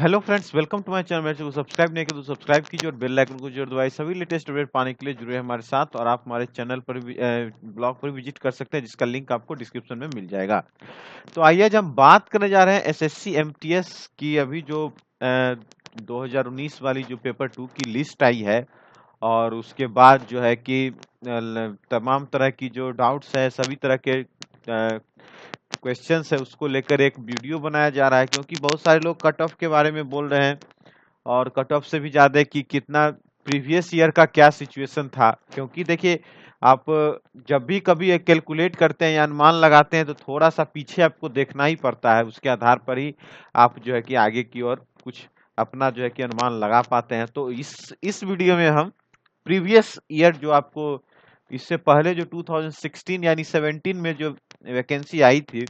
Hello friends, welcome to my channel. मेरे को subscribe नहीं किया तो सब्सक्राइब कीजिए और बेल आइकन को जरूर दबाइए। सभी लेटेस्ट अपडेट पाने के लिए जुड़े हैं हमारे साथ। और आप हमारे चैनल पर भी ब्लॉग पर विजिट कर सकते हैं, जिसका लिंक आपको डिस्क्रिप्शन में मिल जाएगा। तो आइए आज हम बात करने जा रहे हैं एसएससी एमटीएस की। अभी जो 2019 वाली जो पेपर 2 की लिस्ट आई है, और उसके बाद जो है कि तमाम तरह की जो डाउट्स है, सभी तरह के क्वेश्चंस है, उसको लेकर एक वीडियो बनाया जा रहा है। क्योंकि बहुत सारे लोग कट ऑफ के बारे में बोल रहे हैं, और कट ऑफ से भी ज़्यादा कि कितना प्रीवियस ईयर का क्या सिचुएशन था। क्योंकि देखिए, आप जब भी कभी एक कैलकुलेट करते हैं या अनुमान लगाते हैं, तो थोड़ा सा पीछे आपको देखना ही पड़ता है। उसके आधार पर ही आप जो है कि आगे की ओर कुछ अपना जो है कि अनुमान लगा पाते हैं। तो इस वीडियो में हम प्रीवियस ईयर जो आपको इससे पहले जो 2016 यानी 17 में जो वैकेंसी आई थी,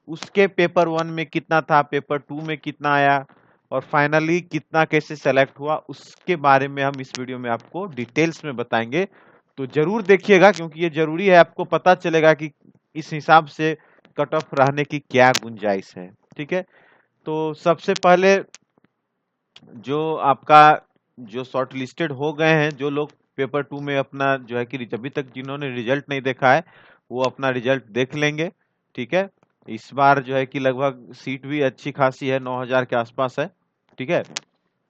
उसके पेपर 1 में कितना था, पेपर 2 में कितना आया, और फाइनली कितना कैसे सेलेक्ट हुआ, उसके बारे में हम इस वीडियो में आपको डिटेल्स में बताएंगे। तो जरूर देखिएगा, क्योंकि ये जरूरी है। आपको पता चलेगा कि इस हिसाब से कट ऑफ रहने की क्या गुंजाइश है। ठीक है, तो सबसे पहले जो आपका जो शॉर्ट लिस्टेड हो गए हैं, जो लोग पेपर 2 में अपना जो है कि अभी तक जिन्होंने रिजल्ट नहीं देखा है, वो अपना रिजल्ट देख लेंगे। ठीक है, इस बार जो है कि लगभग सीट भी अच्छी खासी है, 9000 के आसपास है। ठीक है,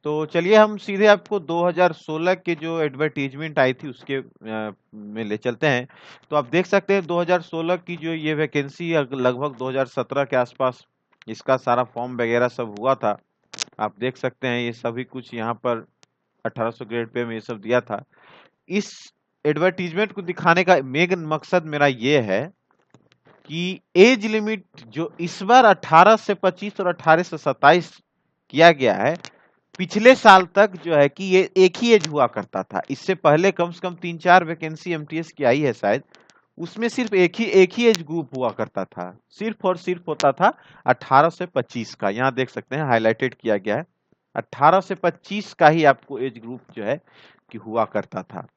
तो चलिए हम सीधे आपको 2016 के जो एडवर्टीजमेंट आई थी उसके में ले चलते हैं। तो आप देख सकते हैं 2016 की जो ये वैकेंसी लगभग 2017 के आसपास इसका सारा फॉर्म वगैरह सब हुआ था। आप देख सकते हैं, ये सभी कुछ यहाँ पर 1800 ग्रेड पे में ये सब दिया था। इस एडवर्टीजमेंट को दिखाने का मेन मकसद मेरा ये है कि एज लिमिट जो इस बार 18 से 25 और 18 से 27 किया गया है, पिछले साल तक जो है कि ये एक ही एज हुआ करता था। इससे पहले कम से कम 3-4 वैकेंसी एमटीएस की आई है शायद, उसमें सिर्फ एक ही एज ग्रुप हुआ करता था। सिर्फ और सिर्फ होता था 18 से 25 का। यहाँ देख सकते हैं हाईलाइटेड किया गया है, 18 से 25 का ही आपको एज ग्रुप जो है कि हुआ करता था।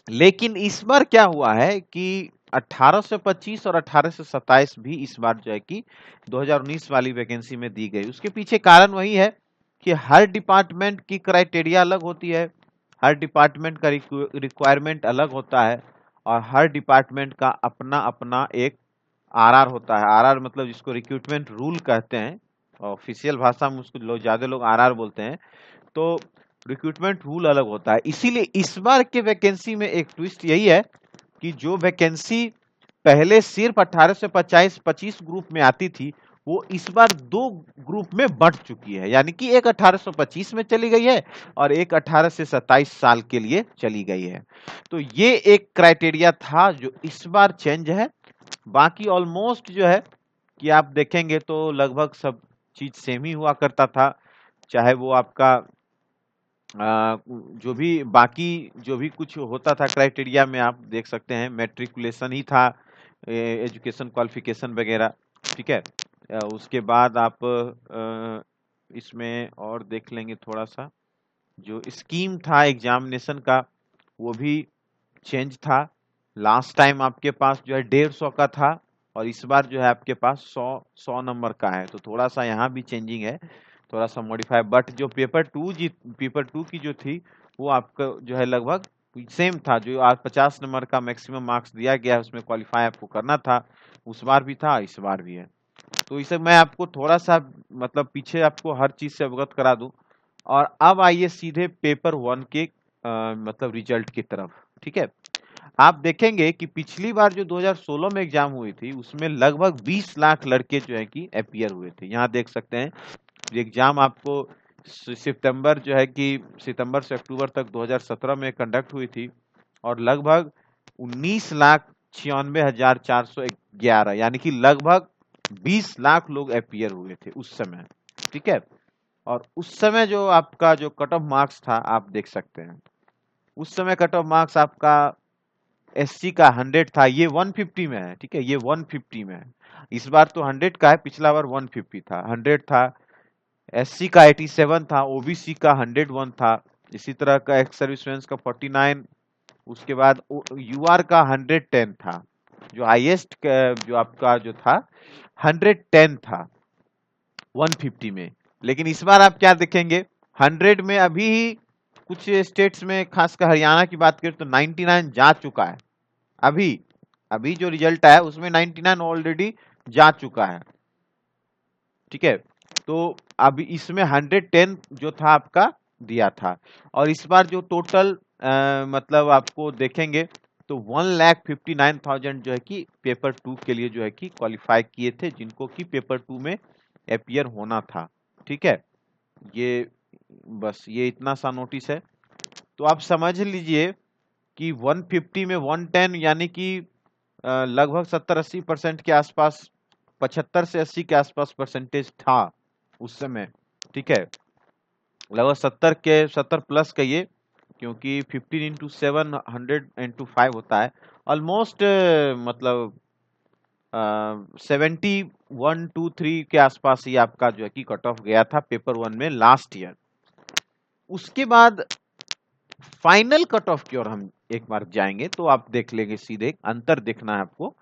लेकिन इस बार क्या हुआ है कि 18 से 25 और 18 से 27 भी इस बार जो है कि 2019 वाली वैकेंसी में दी गई। उसके पीछे कारण वही है कि हर डिपार्टमेंट की क्राइटेरिया अलग होती है, हर डिपार्टमेंट का रिक्वायरमेंट अलग होता है, और हर डिपार्टमेंट का अपना अपना एक आरआर होता है। आरआर मतलब जिसको रिक्रूटमेंट रूल कहते हैं, ऑफिशियल भाषा में उसको ज्यादा लोग आरआर बोलते हैं। तो रिक्रूटमेंट रूल अलग होता है। इसीलिए इस बार के वैकेंसी में एक ट्विस्ट यही है कि जो वैकेंसी पहले सिर्फ 18 से 25 ग्रुप में आती थी, वो इस बार 2 ग्रुप में बढ़ चुकी है। यानी कि एक 1825 में चली गई है, और एक 18 से 27 साल के लिए चली गई है। तो ये एक क्राइटेरिया था जो इस बार चेंज है। बाकी ऑलमोस्ट जो है कि आप देखेंगे तो लगभग सब चीज सेम ही हुआ करता था। चाहे वो आपका जो भी बाकी जो भी कुछ होता था क्राइटेरिया में, आप देख सकते हैं मैट्रिकुलेशन ही था, एजुकेशन क्वालिफिकेशन वगैरह। ठीक है, उसके बाद आप इसमें और देख लेंगे थोड़ा सा, जो स्कीम था एग्जामिनेशन का, वो भी चेंज था। लास्ट टाइम आपके पास जो है 150 का था, और इस बार जो है आपके पास 100 नंबर का है। तो थोड़ा सा यहाँ भी चेंजिंग है, थोड़ा सा मॉडिफाई। बट जो पेपर टू की जो थी, वो आपका जो है लगभग सेम था। जो आज 50 नंबर का मैक्सिमम मार्क्स दिया गया है, उसमें क्वालिफाई आपको करना था। उस बार भी था, इस बार भी है। तो इसे मैं आपको थोड़ा सा मतलब पीछे आपको हर चीज से अवगत करा दूं। और अब आइए सीधे पेपर 1 के मतलब रिजल्ट की तरफ। ठीक है, आप देखेंगे कि पिछली बार जो 2016 में एग्जाम हुई थी, उसमें लगभग 20 लाख लड़के जो है कि अपीयर हुए थे। यहाँ देख सकते हैं एग्जाम आपको सितंबर जो है कि सितंबर से अक्टूबर तक 2017 में कंडक्ट हुई थी, और लगभग 19,96,411 यानी कि लगभग 20 लाख लोग अपीयर हुए थे उस समय। ठीक है, और उस समय जो आपका जो कट ऑफ मार्क्स था, आप देख सकते हैं उस समय कट ऑफ मार्क्स आपका एससी का 100 था, ये 150 में है। ठीक है, ये 150 में है। इस बार तो 100 का है, पिछला बार 150 था, 100 था। एससी का 87 था, ओबीसी का 101 था। इसी तरह का एक्स सर्विसमैन का 49। उसके बाद यूआर का 110 था। जो हाईएस्ट जो आपका जो था 110 था 150 में। लेकिन इस बार आप क्या देखेंगे, 100 में अभी कुछ स्टेट्स में, खासकर हरियाणा की बात करें तो 99 जा चुका है। अभी अभी जो रिजल्ट आया उसमें 99 ऑलरेडी जा चुका है। ठीक है, तो अभी इसमें 110 जो था आपका दिया था। और इस बार जो टोटल मतलब आपको देखेंगे तो 1,59,000 जो है कि पेपर 2 के लिए जो है कि क्वालिफाई किए थे, जिनको कि पेपर 2 में अपियर होना था। ठीक है, ये बस ये इतना सा नोटिस है। तो आप समझ लीजिए कि 150 में 110 यानी कि लगभग 70-80% के आसपास, 75 से 80 के आसपास परसेंटेज था उस समय। ठीक है, लगभग 70 प्लस कहिए, क्योंकि 15 इंटू 7 100 इंटू 5 होता है ऑलमोस्ट, मतलब 71-3 के आसपास ही आपका जो है कि कट ऑफ गया था पेपर 1 में लास्ट ईयर। उसके बाद फाइनल कट ऑफ की ओर हम एक बार जाएंगे तो आप देख लेंगे, सीधे अंतर देखना है आपको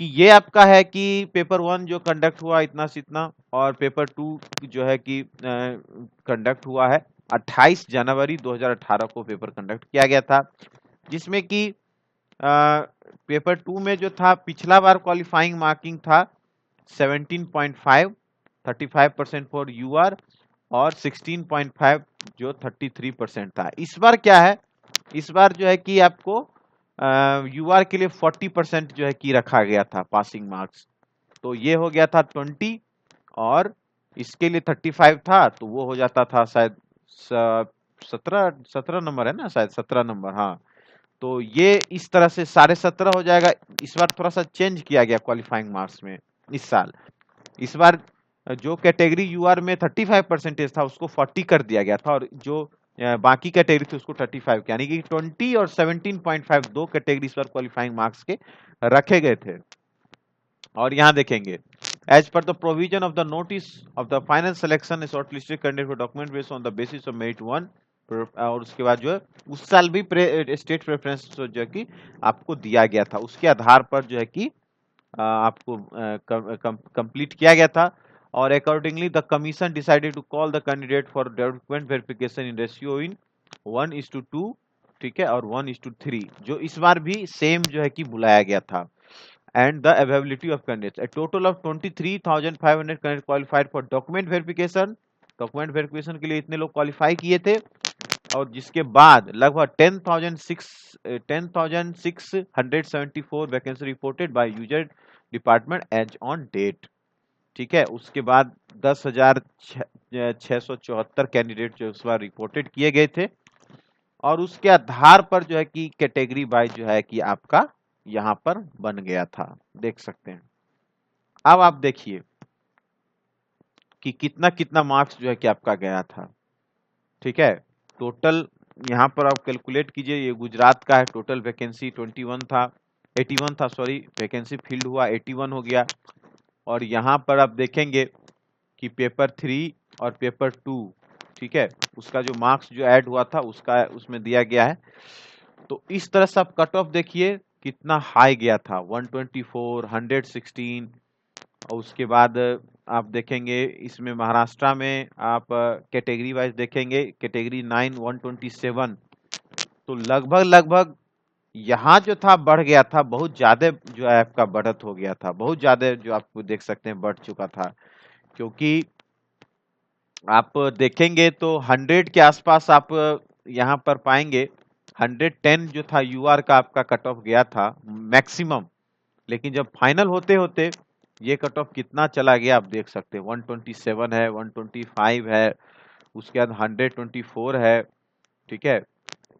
कि ये आपका है कि पेपर 1 जो कंडक्ट हुआ इतना से इतना, और पेपर 2 जो है कि कंडक्ट हुआ है 28 जनवरी 2018 को पेपर कंडक्ट किया गया था, जिसमें कि पेपर 2 में जो था पिछला बार क्वालिफाइंग मार्किंग था 17.5, 35% फॉर यूआर, और 16.5 जो 33% था। इस बार क्या है, इस बार जो है कि आपको यूआर के लिए 40% जो है कि रखा गया था पासिंग मार्क्स, तो ये हो गया था 20, और इसके लिए 35 था, तो वो हो जाता था शायद 17 नंबर है ना, शायद 17 नंबर, हाँ। तो ये इस तरह से 17.5 हो जाएगा। इस बार थोड़ा सा चेंज किया गया क्वालिफाइंग मार्क्स में इस साल। इस बार जो कैटेगरी यूआर में 35 परसेंटेज था उसको 40 कर दिया गया था, और जो बाकी कैटेगरी थी उसको 35, यानी कि 20 और 17.5 दो कैटेगरी इस बार क्वालिफाइंग मार्क्स के रखे गए थे। और यहाँ देखेंगे, as per the provision of the notice of the final selection short listed candidate for document based on the basis of merit 1, और उसके बाद जो है उस साल भी स्टेट प्रेफरेंस जो है कि आपको दिया गया था, उसके आधार पर जो है कि आपको कंप्लीट किया गया था। और accordingly the commission decided to call the candidate for document verification in ratio in 1:2, ठीक है, और 1:3, जो इस बार भी सेम जो है कि बुलाया गया था। And the availability of candidates, A total of 23,500 candidate qualified for document verification. Document verification के लिए इतने लोग क्वालिफाई किए थे, और जिसके बाद लगभग 10,674 vacancy reported by user department as on date. ठीक है, उसके बाद 10,674 कैंडिडेट जो इस बार रिपोर्टेड किए गए थे, और उसके आधार पर जो है कि कैटेगरी वाइज जो है कि आपका यहाँ पर बन गया था, देख सकते हैं। अब आप देखिए कि कितना कितना मार्क्स जो है कि आपका गया था। ठीक है, टोटल यहाँ पर आप कैलकुलेट कीजिए, ये गुजरात का है, टोटल वैकेंसी 21 था, 81 था, सॉरी, वैकेंसी फील्ड हुआ 81 हो गया। और यहाँ पर आप देखेंगे कि पेपर 3 और पेपर 2, ठीक है, उसका जो मार्क्स जो ऐड हुआ था उसका उसमें दिया गया है। तो इस तरह से आप कट ऑफ देखिए कितना हाई गया था, 124, 116। और उसके बाद आप देखेंगे इसमें महाराष्ट्र में आप कैटेगरी वाइज देखेंगे, कैटेगरी 9 127, तो लगभग लगभग यहाँ जो था बढ़ गया था, बहुत ज्यादा जो है आपका बढ़त हो गया था, बहुत ज्यादा जो आपको देख सकते हैं बढ़ चुका था। क्योंकि आप देखेंगे तो 100 के आसपास आप यहाँ पर पाएंगे, 110 जो था यूआर का आपका कट ऑफ गया था मैक्सिमम, लेकिन जब फाइनल होते होते ये कट ऑफ कितना चला गया आप देख सकते हैं, 127 है, 125 है, उसके बाद 124 है। ठीक है,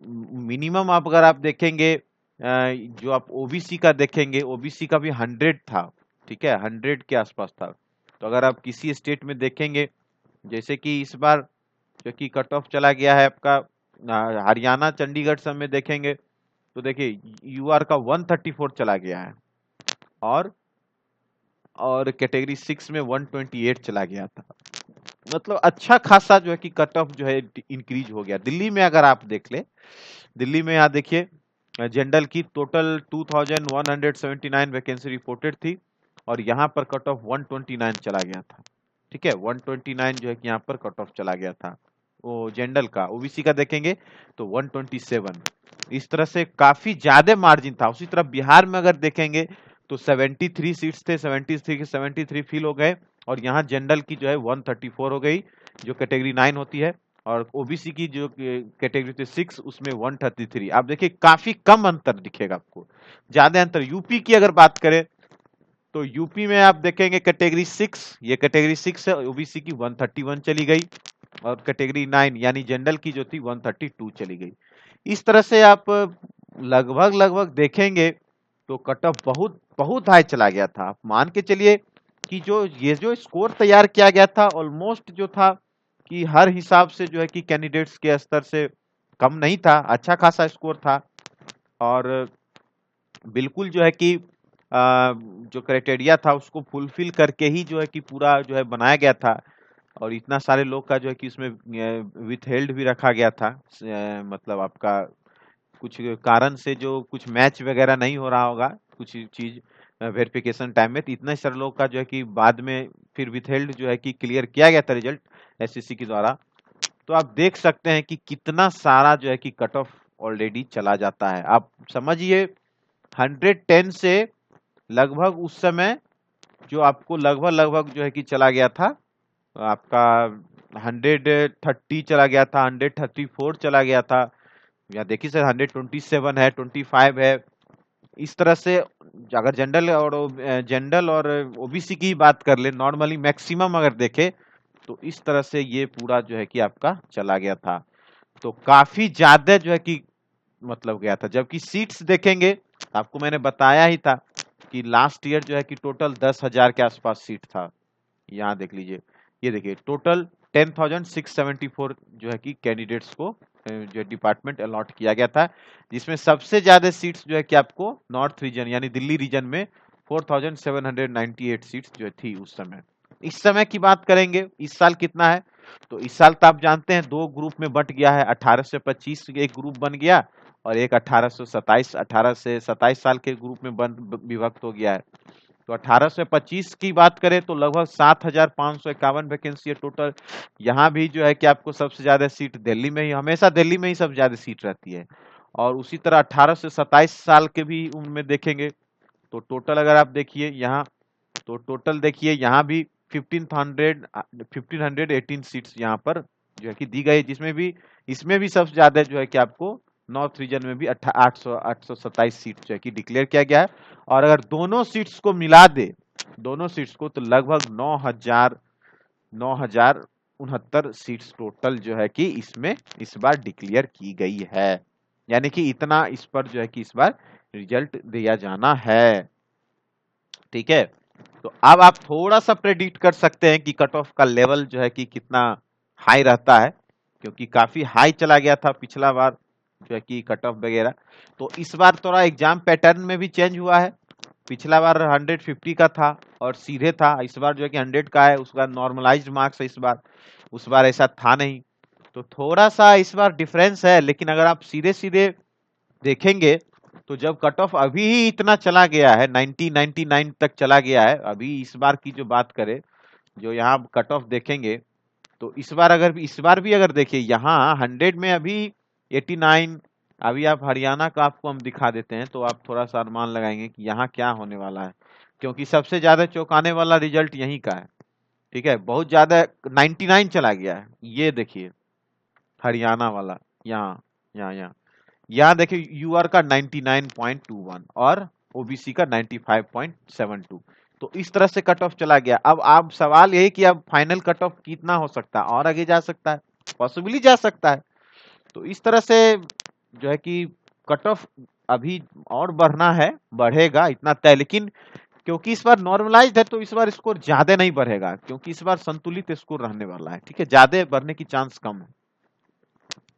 मिनिमम आप अगर आप देखेंगे जो आप ओबीसी का देखेंगे, ओबीसी का भी 100 था। ठीक है, 100 के आसपास था। तो अगर आप किसी स्टेट में देखेंगे, जैसे कि इस बार जो कि कट ऑफ चला गया है आपका हरियाणा चंडीगढ़ सब में देखेंगे, तो देखिए यूआर का 134 चला गया है, और कैटेगरी 6 में 128 चला गया था। मतलब अच्छा खासा जो है कि कट ऑफ जो है इंक्रीज हो गया। दिल्ली में अगर आप देख ले, दिल्ली में यहाँ देखिए जनरल की टोटल 2179 वैकेंसी रिपोर्टेड थी, और यहाँ पर कट ऑफ 129 चला गया था। ठीक है, 129 जो है कि यहाँ पर कट ऑफ चला गया था वो जनरल का। ओबीसी का देखेंगे तो 127। इस तरह से काफी ज्यादा मार्जिन था। उसी तरह बिहार में अगर देखेंगे तो 73 सीट्स थे, 73 के 73 फिल हो गए, और यहाँ जनरल की जो है 134 हो गई जो कैटेगरी 9 होती है, और ओबीसी की जो कैटेगरी थी 6 उसमें 133। आप देखिए काफी कम अंतर दिखेगा आपको, ज्यादा अंतर। यूपी की अगर बात करें तो यूपी में आप देखेंगे कैटेगरी 6, ये कैटेगरी 6 है, ओबीसी की 131 चली गई, और कैटेगरी 9 यानी जनरल की जो थी 132 चली गई। इस तरह से आप लगभग लगभग देखेंगे तो कट ऑफ बहुत बहुत हाई चला गया था। आप मान के चलिए कि जो ये जो स्कोर तैयार किया गया था ऑलमोस्ट जो था कि हर हिसाब से जो है कि कैंडिडेट्स के स्तर से कम नहीं था, अच्छा खासा स्कोर था। और बिल्कुल जो है कि जो क्राइटेरिया था उसको फुलफिल करके ही जो है कि पूरा जो है बनाया गया था, और इतना सारे लोग का जो है कि इसमें विथहेल्ड भी रखा गया था। मतलब आपका कुछ कारण से जो कुछ मैच वगैरह नहीं हो रहा होगा कुछ चीज वेरिफिकेशन टाइम में, तो इतने सारे लोग का जो है कि बाद में फिर विथहेल्ड जो है कि क्लियर किया गया था रिजल्ट एसएससी के द्वारा। तो आप देख सकते हैं कि कितना सारा जो है कि कट ऑफ ऑलरेडी चला जाता है। आप समझिए 110 से लगभग उस समय जो आपको लगभग लगभग जो है कि चला गया था आपका 130 चला गया था, 134 चला गया था, या देखिए सर 127 है, 25 है। इस तरह से अगर जनरल और ओबीसी की बात कर ले नॉर्मली मैक्सिमम अगर देखे तो इस तरह से ये पूरा जो है कि आपका चला गया था। तो काफी ज्यादा जो है कि मतलब गया था। जबकि सीट्स देखेंगे, आपको मैंने बताया ही था कि लास्ट ईयर जो है कि टोटल 10,000 के आसपास सीट था। यहाँ देख लीजिए, ये देखिए टोटल 10,674 जो है कि कैंडिडेट्स को जो डिपार्टमेंट अलॉट किया गया था, जिसमें सबसे ज्यादा सीट्स जो है कि आपको नॉर्थ रीजन यानी दिल्ली रीजन में 4,798 सीट्स जो थी उस समय। इस समय की बात करेंगे इस साल कितना है, तो इस साल तो आप जानते हैं दो ग्रुप में बंट गया है। 18 से 25 एक ग्रुप बन गया, और एक 18 से 27 साल के ग्रुप में विभक्त हो गया है। तो 18 से 25 की बात करें तो लगभग 7,551 वैकेंसी है टोटल। यहाँ भी जो है कि आपको सबसे ज्यादा सीट दिल्ली में ही, हमेशा दिल्ली में ही सबसे ज्यादा सीट रहती है। और उसी तरह 18 से 27 साल के भी उनमें देखेंगे तो टोटल अगर आप देखिए यहाँ, तो टोटल देखिए यहाँ भी 1518 सीट्स यहाँ पर जो है कि दी गई, जिसमें भी इसमें भी सबसे ज्यादा जो है कि आपको नॉर्थ रीजन में भी 827 सीट जो है कि डिक्लेयर किया गया है। और अगर दोनों सीट्स को मिला दे, दोनों सीट्स को, तो लगभग 9,069 सीट्स टोटल जो है कि इसमें इस बार डिक्लेयर की गई है। यानी कि इतना इस पर जो है कि इस बार रिजल्ट दिया जाना है। ठीक है, तो अब आप थोड़ा सा प्रेडिक्ट कर सकते हैं कि कट ऑफ का लेवल जो है कि कितना हाई रहता है, क्योंकि काफी हाई चला गया था पिछला बार जो है कि कट ऑफ वगैरह। तो इस बार थोड़ा एग्जाम पैटर्न में भी चेंज हुआ है। पिछला बार 150 का था और सीधे था, इस बार जो है कि 100 का है, उसका नॉर्मलाइज्ड मार्क्स है इस बार, उस बार ऐसा था नहीं। तो थोड़ा सा इस बार डिफरेंस है, लेकिन अगर आप सीधे सीधे देखेंगे तो जब कट ऑफ अभी ही इतना चला गया है 99 तक चला गया है, अभी इस बार की जो बात करें, जो यहाँ कट ऑफ देखेंगे तो इस बार भी अगर देखिए यहाँ 100 में अभी 89। अभी आप हरियाणा का आपको हम दिखा देते हैं तो आप थोड़ा सा अनुमान लगाएंगे कि यहाँ क्या होने वाला है, क्योंकि सबसे ज्यादा चौंकाने वाला रिजल्ट यहीं का है। ठीक है, बहुत ज्यादा 99 चला गया है। ये देखिए हरियाणा वाला, यहाँ यहाँ यहाँ यहाँ देखिए यूआर का 99.21 और ओबीसी का 95.72। तो इस तरह से कट ऑफ चला गया। अब आप सवाल यही कि अब फाइनल कट ऑफ कितना हो सकता है, और आगे जा सकता है, पॉसिबली जा सकता है। तो इस तरह से जो है कि कट ऑफ अभी और बढ़ना है, बढ़ेगा इतना तय। लेकिन क्योंकि इस बार नॉर्मलाइज्ड है तो इस बार स्कोर ज्यादा नहीं बढ़ेगा, क्योंकि इस बार संतुलित स्कोर रहने वाला है। ठीक है, ज्यादा बढ़ने की चांस कम है।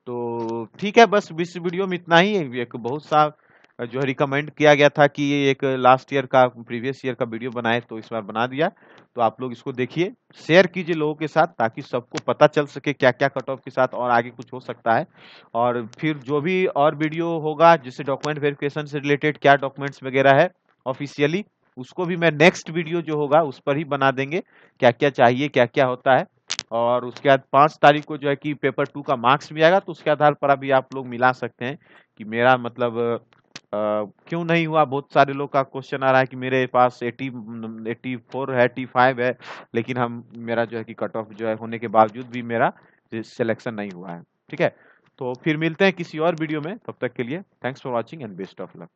तो ठीक है, बस इस वीडियो में इतना ही। एक बहुत सा जो है रिकमेंड किया गया था कि ये एक लास्ट ईयर का प्रीवियस ईयर का वीडियो बनाए, तो इस बार बना दिया। तो आप लोग इसको देखिए, शेयर कीजिए लोगों के साथ, ताकि सबको पता चल सके क्या क्या कट ऑफ के साथ और आगे कुछ हो सकता है। और फिर जो भी और वीडियो होगा जिससे डॉक्यूमेंट वेरिफिकेशन से रिलेटेड क्या डॉक्यूमेंट्स वगैरह है ऑफिशियली, उसको भी मैं नेक्स्ट वीडियो जो होगा उस पर ही बना देंगे, क्या-क्या चाहिए, क्या-क्या होता है। और उसके बाद 5 तारीख को जो है कि पेपर 2 का मार्क्स भी आएगा, तो उसके आधार पर अभी आप लोग मिला सकते हैं कि मेरा मतलब क्यों नहीं हुआ। बहुत सारे लोग का क्वेश्चन आ रहा है कि मेरे पास 84 है, 85 है, लेकिन हम मेरा जो है कि कट ऑफ जो है होने के बावजूद भी मेरा सिलेक्शन नहीं हुआ है। ठीक है? तो फिर मिलते हैं किसी और वीडियो में, तब तक के लिए thanks for watching and best of luck.